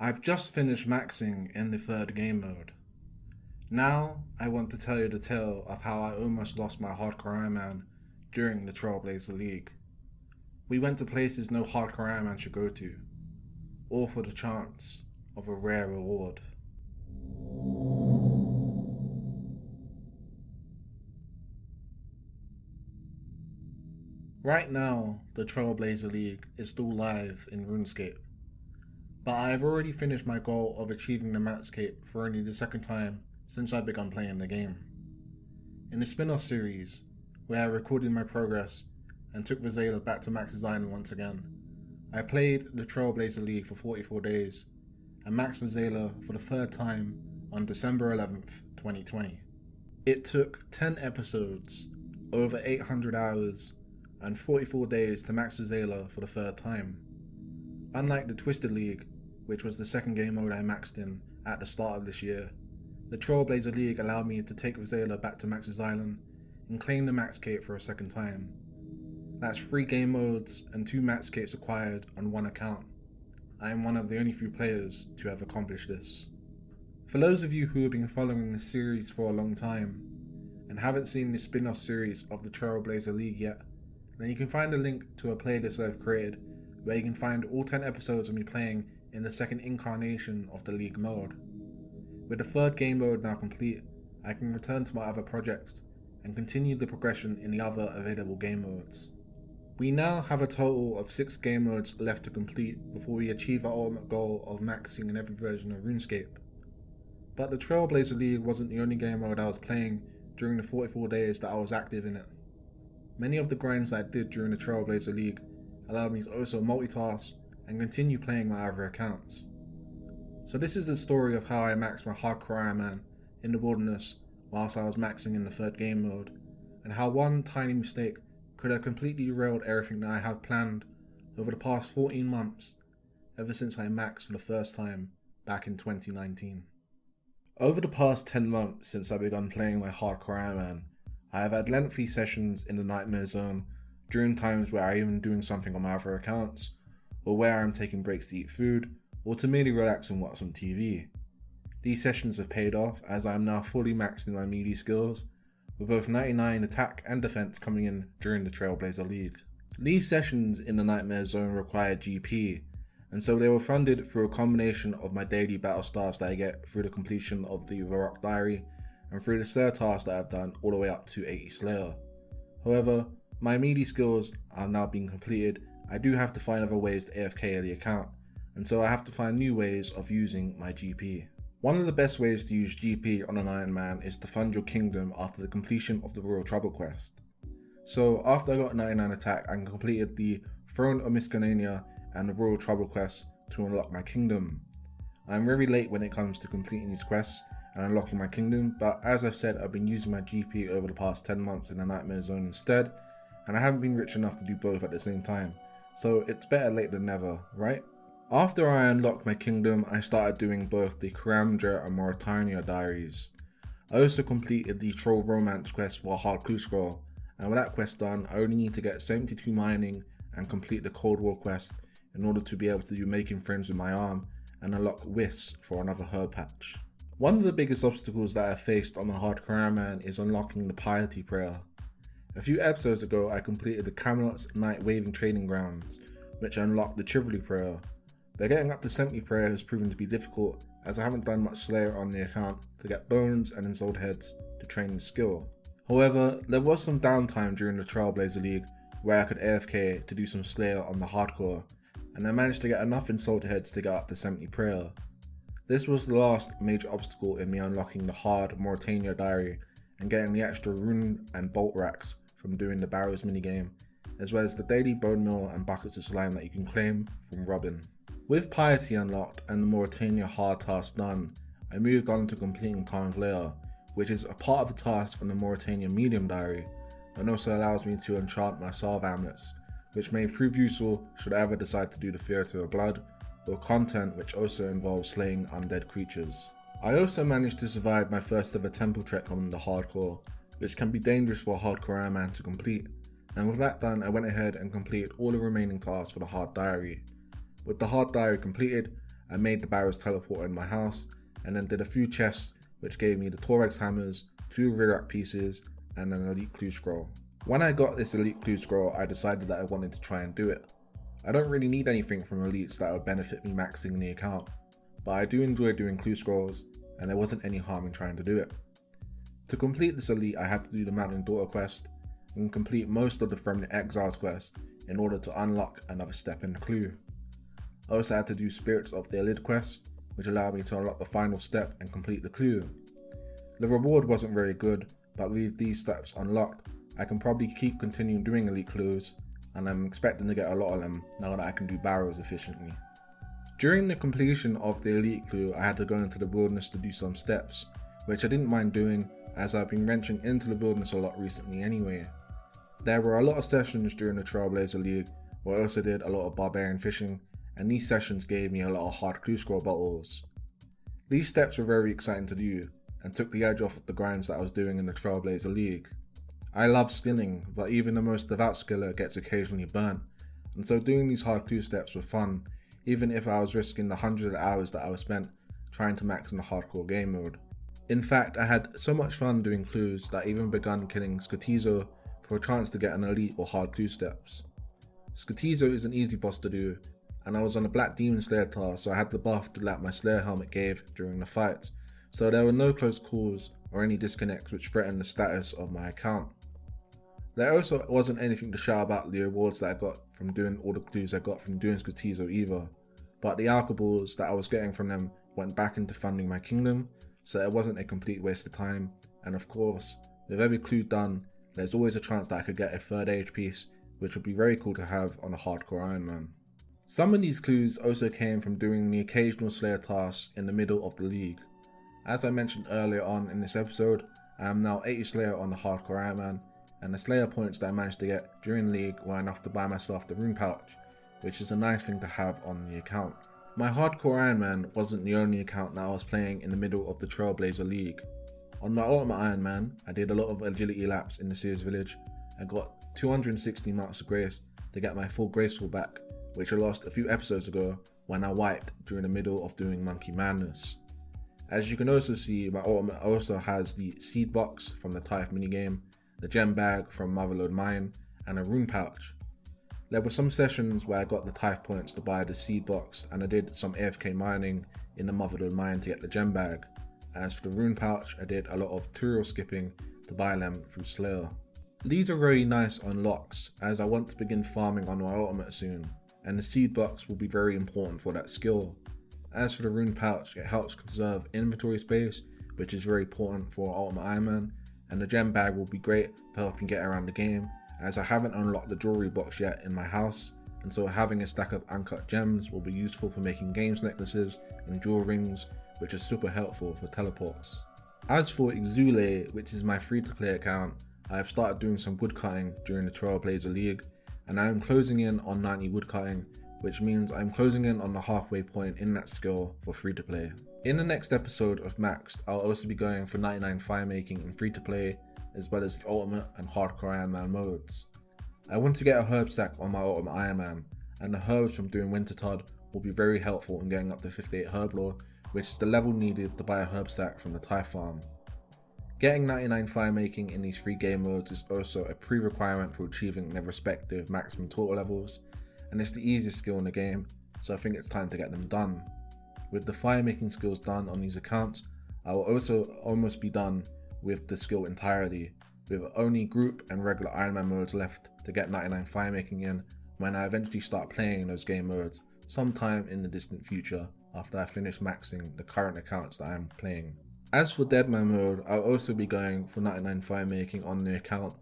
I've just finished maxing in the third game mode. Now, I want to tell you the tale of how I almost lost my Hardcore Ironman during the Trailblazer League. We went to places no Hardcore Ironman should go to, all for the chance of a rare reward. Right now, the Trailblazer League is still live in Runescape, but I have already finished my goal of achieving the Maxcape for only the second time since I began playing the game. In the spin-off series, where I recorded my progress and took Vizela back to Max's Island once again, I played the Trailblazer League for 44 days and maxed Vizela for the third time on December 11th, 2020. It took 10 episodes, over 800 hours, and 44 days to max Vizela for the third time. Unlike the Twisted League, which was the second game mode I maxed in at the start of this year, the Trailblazer League allowed me to take Vizela back to Max's Island and claim the Maxcape for a second time. That's 3 game modes and 2 Maxcapes acquired on one account. I am one of the only few players to have accomplished this. For those of you who have been following this series for a long time and haven't seen the spin-off series of the Trailblazer League yet, then you can find a link to a playlist I've created where you can find all 10 episodes of me playing in the second incarnation of the League mode. With the third game mode now complete, I can return to my other projects and continue the progression in the other available game modes. We now have a total of 6 game modes left to complete before we achieve our ultimate goal of maxing in every version of RuneScape. But the Trailblazer League wasn't the only game mode I was playing during the 44 days that I was active in it. Many of the grinds I did during the Trailblazer League allowed me to also multitask and continue playing my other accounts. So this is the story of how I maxed my Hardcore Ironman in the wilderness whilst I was maxing in the third game mode, and how one tiny mistake could have completely derailed everything that I have planned over the past 14 months, ever since I maxed for the first time back in 2019. Over the past 10 months since I began playing my Hardcore Ironman, I have had lengthy sessions in the Nightmare Zone during times where I am even doing something on my other accounts, or where I am taking breaks to eat food, or to merely relax and watch some TV. These sessions have paid off as I am now fully maxed in my melee skills, with both 99 attack and defense coming in during the Trailblazer League. These sessions in the Nightmare Zone required GP, and so they were funded through a combination of my daily battle stars that I get through the completion of the Varrock Diary, and through the Slayer tasks that I've done all the way up to 80 Slayer. However, my melee skills are now being completed. I do have to find other ways to AFK the account, and so I have to find new ways of using my GP. One of the best ways to use GP on an Iron Man is to fund your kingdom after the completion of the Royal Trouble quest. So after I got 99 attack and completed the Throne of Miscanania and the Royal Trouble quest to unlock my kingdom. I am very late when it comes to completing these quests and unlocking my kingdom, but as I've said, I've been using my GP over the past 10 months in the Nightmare Zone instead, and I haven't been rich enough to do both at the same time, so it's better late than never, right? After I unlocked my kingdom, I started doing both the Karamja and Mauritania diaries. I also completed the Troll Romance quest for a hard clue scroll, and with that quest done, I only need to get 72 mining and complete the Cold War quest in order to be able to do making friends with my arm and unlock Wisps for another herb patch. One of the biggest obstacles that I faced on the Hardcore Ironman is unlocking the Piety Prayer. A few episodes ago I completed the Camelot's Night Waving Training Grounds, which unlocked the Chivalry Prayer, but getting up to 70 Prayer has proven to be difficult as I haven't done much Slayer on the account to get bones and Ensouled Heads to train the skill. However, there was some downtime during the Trailblazer League where I could AFK to do some Slayer on the Hardcore, and I managed to get enough Ensouled Heads to get up to 70 Prayer. This was the last major obstacle in me unlocking the hard Mauritania diary and getting the extra rune and bolt racks from doing the Barrows minigame, as well as the daily bone meal and buckets of slime that you can claim from Robin. With Piety unlocked and the Mauritania hard task done, I moved on to completing Khan's Lair, which is a part of the task on the Mauritania medium diary, and also allows me to enchant my salve amulets, which may prove useful should I ever decide to do the Theatre of Blood, or content which also involves slaying undead creatures. I also managed to survive my first ever temple trek on the Hardcore, which can be dangerous for a Hardcore Ironman to complete, and with that done I went ahead and completed all the remaining tasks for the Hard Diary. With the Hard Diary completed, I made the barrels teleporter in my house, and then did a few chests which gave me the Torex hammers, 2 rear rack pieces, and an elite clue scroll. When I got this elite clue scroll, I decided that I wanted to try and do it. I don't really need anything from elites that would benefit me maxing the account, but I do enjoy doing clue scrolls, and there wasn't any harm in trying to do it. To complete this elite, I had to do the Mountain Daughter quest, and complete most of the From the Exiles quest in order to unlock another step in the clue. I also had to do Spirits of the Elid quest, which allowed me to unlock the final step and complete the clue. The reward wasn't very good, but with these steps unlocked, I can probably keep continuing doing elite clues, and I'm expecting to get a lot of them now that I can do barrels efficiently. During the completion of the elite clue, I had to go into the wilderness to do some steps, which I didn't mind doing as I've been venturing into the wilderness a lot recently anyway. There were a lot of sessions during the Trailblazer League where I also did a lot of barbarian fishing, and these sessions gave me a lot of hard clue scroll battles. These steps were very exciting to do and took the edge off of the grinds that I was doing in the Trailblazer League. I love skilling, but even the most devout skiller gets occasionally burnt, and so doing these hard clue steps were fun, even if I was risking the hundreds of hours that I was spent trying to max in the hardcore game mode. In fact, I had so much fun doing clues that I even begun killing Skotizo for a chance to get an elite or hard clue steps. Skotizo is an easy boss to do, and I was on a Black Demon Slayer task, so I had the buff that my Slayer helmet gave during the fights, so there were no close calls or any disconnects which threatened the status of my account. There also wasn't anything to shout about the rewards that I got from doing all the clues I got from doing Skotizo either, but the alcohols that I was getting from them went back into funding my kingdom, so it wasn't a complete waste of time, and of course, with every clue done, there's always a chance that I could get a third age piece, which would be very cool to have on a Hardcore Ironman. Some of these clues also came from doing the occasional Slayer task in the middle of the league. As I mentioned earlier on in this episode, I am now 80 Slayer on the Hardcore Ironman, and the Slayer points that I managed to get during the league were enough to buy myself the rune pouch, which is a nice thing to have on the account. My Hardcore Ironman wasn't the only account that I was playing in the middle of the Trailblazer League. On my Ultimate Ironman, I did a lot of agility laps in the Sears Village and got 260 marks of grace to get my full graceful back, which I lost a few episodes ago when I wiped during the middle of doing Monkey Madness. As you can also see, my Ultimate also has the seed box from the Tithe minigame, the gem bag from Motherlode Mine, and a rune pouch. There were some sessions where I got the Tithe points to buy the seed box, and I did some AFK mining in the Motherlode Mine to get the gem bag. As for the rune pouch, I did a lot of tutorial skipping to buy them through Slayer. These are very nice unlocks, as I want to begin farming on my ultimate soon, and the seed box will be very important for that skill. As for the rune pouch, it helps conserve inventory space, which is very important for Ultimate Ironman, and the gem bag will be great for helping get around the game, as I haven't unlocked the jewelry box yet in my house, and so having a stack of uncut gems will be useful for making games necklaces and jewel rings, which is super helpful for teleports. As for Exule, which is my free-to-play account, I have started doing some woodcutting during the Trailblazer League, and I am closing in on 90 woodcutting, which means I'm closing in on the halfway point in that skill for free-to-play. In the next episode of Maxed, I'll also be going for 99 fire making in free-to-play, as well as the Ultimate and Hardcore Ironman modes. I want to get a herb stack on my Ultimate Ironman, and the herbs from doing Wintertod will be very helpful in getting up to 58 herb lore, which is the level needed to buy a herb stack from the Tithe farm. Getting 99 fire making in these 3 game modes is also a pre-requirement for achieving their respective maximum total levels, and it's the easiest skill in the game, so I think it's time to get them done. With the fire making skills done on these accounts, I will also almost be done with the skill entirely, with only group and regular Ironman modes left to get 99 fire making in when I eventually start playing those game modes sometime in the distant future after I finish maxing the current accounts that I am playing. As for Deadman mode, I'll also be going for 99 fire making on the account,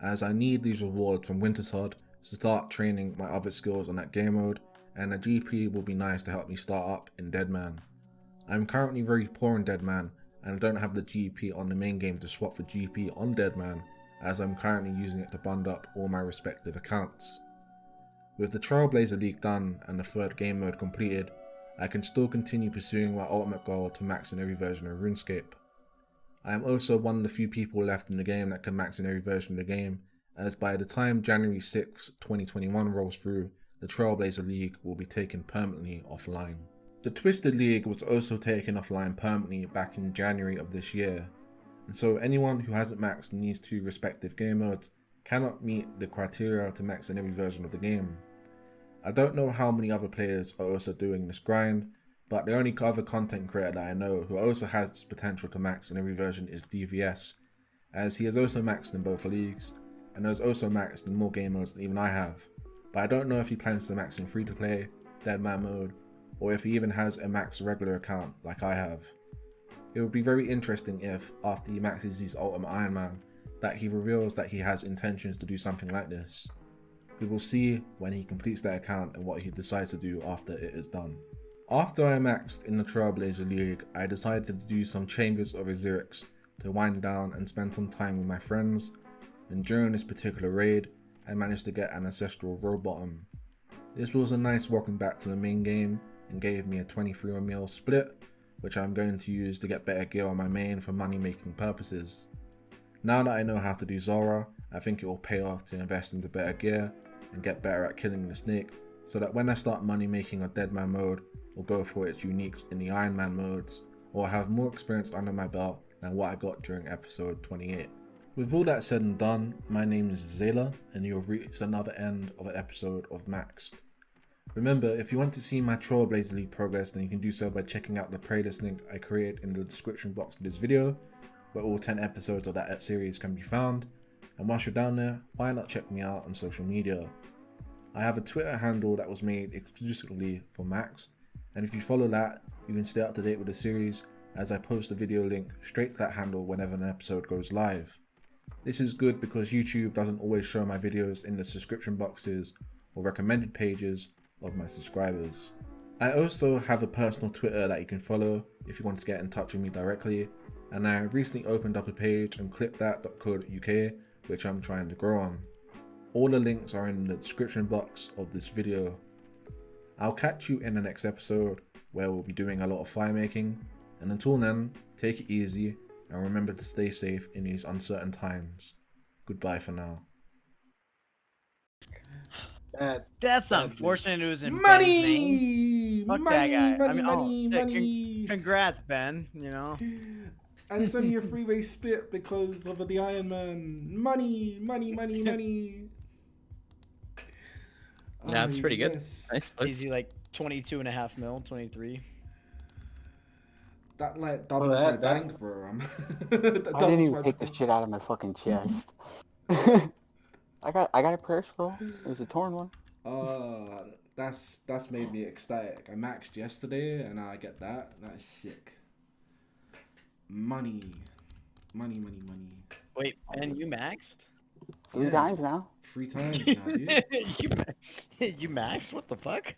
as I need these rewards from Wintertod to start training my other skills on that game mode, and a GP will be nice to help me start up in Deadman. I'm currently very poor in Deadman, and I don't have the GP on the main game to swap for GP on Deadman, as I'm currently using it to bund up all my respective accounts. With the Trailblazer League done and the 3rd game mode completed, I can still continue pursuing my ultimate goal to max in every version of RuneScape. I am also one of the few people left in the game that can max in every version of the game, as by the time January 6, 2021 rolls through, the Trailblazer League will be taken permanently offline. The Twisted League was also taken offline permanently back in January of this year, and so anyone who hasn't maxed in these two respective game modes cannot meet the criteria to max in every version of the game. I don't know how many other players are also doing this grind, but the only other content creator that I know who also has this potential to max in every version is DVS, as he has also maxed in both leagues, and has also maxed in more game modes than even I have. But I don't know if he plans to max in free-to-play, Deadman mode, or if he even has a max regular account like I have. It would be very interesting if, after he maxes his Ultimate Ironman, that he reveals that he has intentions to do something like this. We will see when he completes that account and what he decides to do after it is done. After I maxed in the Trailblazer League, I decided to do some Chambers of Osiris to wind down and spend some time with my friends, and during this particular raid, I managed to get an Ancestral Row Bottom. This was a nice welcome back to the main game and gave me a 23 mil split, which I'm going to use to get better gear on my main for money making purposes. Now that I know how to do Zora, I think it will pay off to invest into better gear and get better at killing the snake, so that when I start money making on Deadman mode, or go for its uniques in the Ironman modes, or have more experience under my belt than what I got during episode 28. With all that said and done, my name is Zayla, and you have reached another end of an episode of Maxed. Remember, if you want to see my Trailblazer League progress, then you can do so by checking out the playlist link I created in the description box of this video, where all 10 episodes of that series can be found. And whilst you're down there, why not check me out on social media? I have a Twitter handle that was made exclusively for Maxed, and if you follow that, you can stay up to date with the series as I post a video link straight to that handle whenever an episode goes live. This is good because YouTube doesn't always show my videos in the subscription boxes or recommended pages of my subscribers. I also have a personal Twitter that you can follow if you want to get in touch with me directly, and I recently opened up a page on clipthat.co.uk which I'm trying to grow on. All the links are in the description box of this video. I'll catch you in the next episode where we'll be doing a lot of fire making, and until then, take it easy and remember to stay safe in these uncertain times. Goodbye for now. That's unfortunate. It was in Money! Ben's name. Fuck that guy. Money. Congrats, Ben. You know. And it's only a three-way split because of the Iron Man. Money. That's pretty good. Yes. Nice. Easy, like 22.5 mil, 23. That like doubles my bank, bro. I didn't even take the shit out of my fucking chest. I got a prayer scroll. It was a torn one. That's made me ecstatic. I maxed yesterday and I get that. That is sick. Money. Wait, Ben, you maxed? 3 times now. 3 times now, dude. You maxed? What the fuck?